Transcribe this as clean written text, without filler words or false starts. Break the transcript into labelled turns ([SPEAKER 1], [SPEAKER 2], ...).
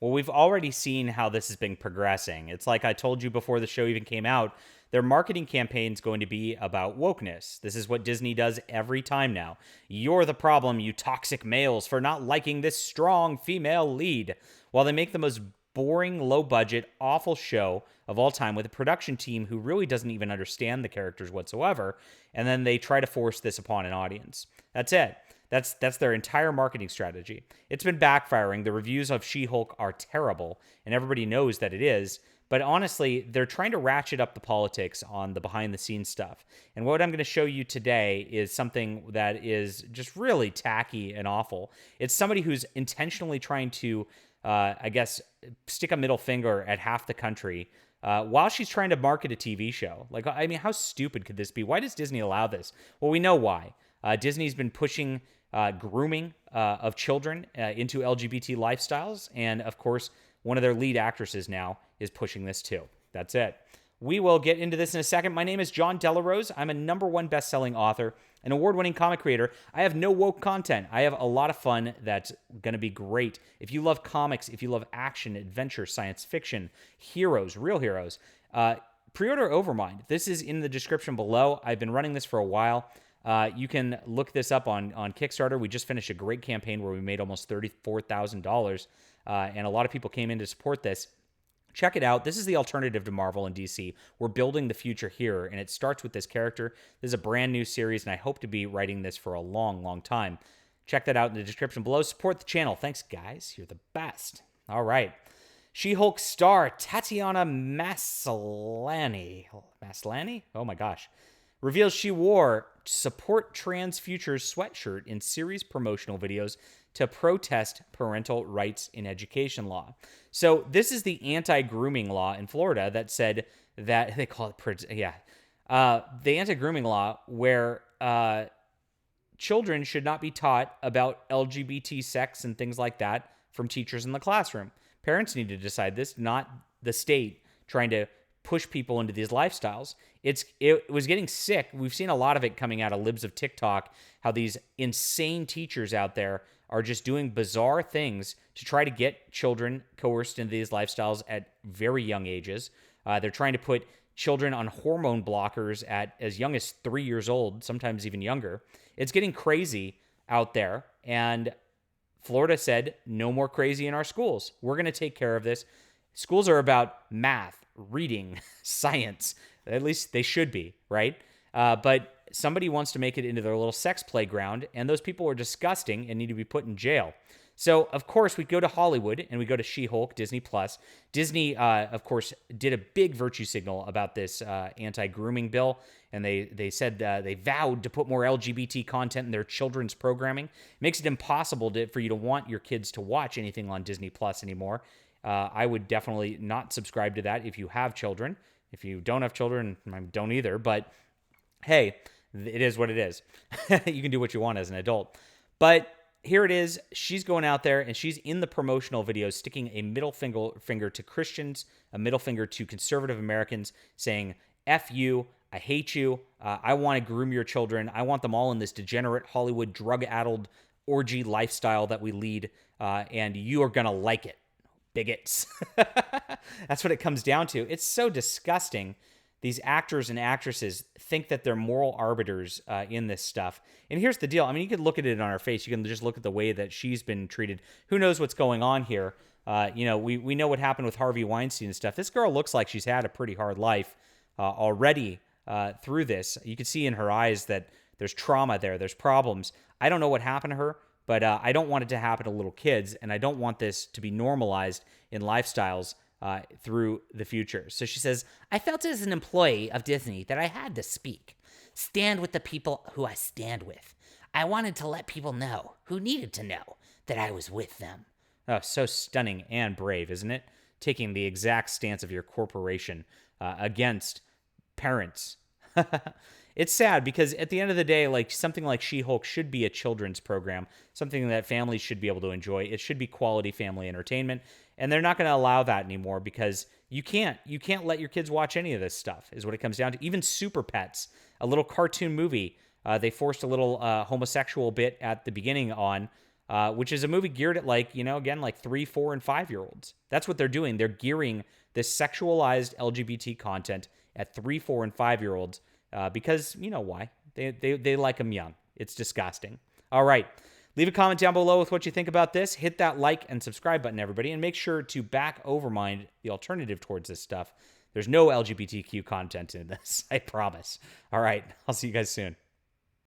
[SPEAKER 1] Well, we've already seen how this has been progressing. It's like I told you before the show even came out, their marketing campaign's going to be about wokeness. This is what Disney does every time now. You're the problem, you toxic males, for not liking this strong female lead. While they make the most boring, low budget, awful show of all time with a production team who really doesn't even understand the characters whatsoever, and then they try to force this upon an audience. That's it. That's their entire marketing strategy. It's been backfiring. The reviews of She-Hulk are terrible, and everybody knows that it is. But honestly, they're trying to ratchet up the politics on the behind-the-scenes stuff. And what I'm going to show you today is something that is just really tacky and awful. It's somebody who's intentionally trying to, I guess, stick a middle finger at half the country while she's trying to market a TV show. Like, I mean, how stupid could this be? Why does Disney allow this? Well, we know why. Disney's been pushing grooming of children into LGBT lifestyles. And of course, one of their lead actresses now is pushing this too. That's it. We will get into this in a second. My name is John Delarose. I'm a #1 best-selling author, an award-winning comic creator. I have no woke content. I have a lot of fun that's going to be great. If you love comics, if you love action, adventure, science fiction, heroes, real heroes, pre-order Overmind. This is in the description below. I've been running this for a while. You can look this up on Kickstarter. We just finished a great campaign where we made almost $34,000, and a lot of people came in to support this. Check it out. This is the alternative to Marvel and DC. We're building the future here, and it starts with this character. This is a brand new series, and I hope to be writing this for a long, long time. Check that out in the description below. Support the channel. Thanks, guys. You're the best. All right. SheHulk Star, Tatiana Maslany. Maslany? Oh, my gosh. Reveals she wore Support Trans Futures sweatshirt in series promotional videos to protest parental rights in education law. So this is the anti-grooming law in Florida that said that, they call it, the anti-grooming law where children should not be taught about LGBT sex and things like that from teachers in the classroom. Parents need to decide this, not the state trying to push people into these lifestyles. It was getting sick. We've seen a lot of it coming out of libs of TikTok, how these insane teachers out there are just doing bizarre things to try to get children coerced into these lifestyles at very young ages. They're trying to put children on hormone blockers at as young as 3 years old, sometimes even younger. It's getting crazy out there, and Florida said, no more crazy in our schools. We're going to take care of this. Schools are about math, reading, science. At least they should be, right? But somebody wants to make it into their little sex playground, and those people are disgusting and need to be put in jail. So, of course, we go to Hollywood, and we go to She-Hulk, Disney+. Disney, of course, did a big virtue signal about this anti-grooming bill, and they said they vowed to put more LGBT content in their children's programming. It makes it impossible for you to want your kids to watch anything on Disney+ anymore. I would definitely not subscribe to that if you have children. If you don't have children, I don't either. But hey, it is what it is. You can do what you want as an adult. But here it is. She's going out there and she's in the promotional videos sticking a middle finger to Christians, a middle finger to conservative Americans, saying, F you, I hate you, I want to groom your children. I want them all in this degenerate Hollywood drug-addled orgy lifestyle that we lead, and you are going to like it. Bigots. That's what it comes down to. It's so disgusting. These actors and actresses think that they're moral arbiters in this stuff. And here's the deal. I mean, you can look at it on her face. You can just look at the way that she's been treated. Who knows what's going on here? We know what happened with Harvey Weinstein and stuff. This girl looks like she's had a pretty hard life already through this. You can see in her eyes that there's trauma there. There's problems. I don't know what happened to her. But I don't want it to happen to little kids, and I don't want this to be normalized in lifestyles through the future. So she says, I felt as an employee of Disney that I had to speak, stand with the people who I stand with. I wanted to let people know who needed to know that I was with them. Oh, so stunning and brave, isn't it? Taking the exact stance of your corporation against parents. It's sad because at the end of the day, like something like She-Hulk should be a children's program, something that families should be able to enjoy. It should be quality family entertainment, and they're not going to allow that anymore because you can't let your kids watch any of this stuff. Is what it comes down to. Even Super Pets, a little cartoon movie, they forced a little homosexual bit at the beginning on. which is a movie geared at like, again, like 3, 4, and 5-year-olds. That's what they're doing. They're gearing this sexualized LGBT content at 3, 4, and 5-year-olds because you know why. They like them young. It's disgusting. All right. Leave a comment down below with what you think about this. Hit that like and subscribe button, everybody, and make sure to back Overmind, the alternative towards this stuff. There's no LGBTQ content in this, I promise. All right, I'll see you guys soon.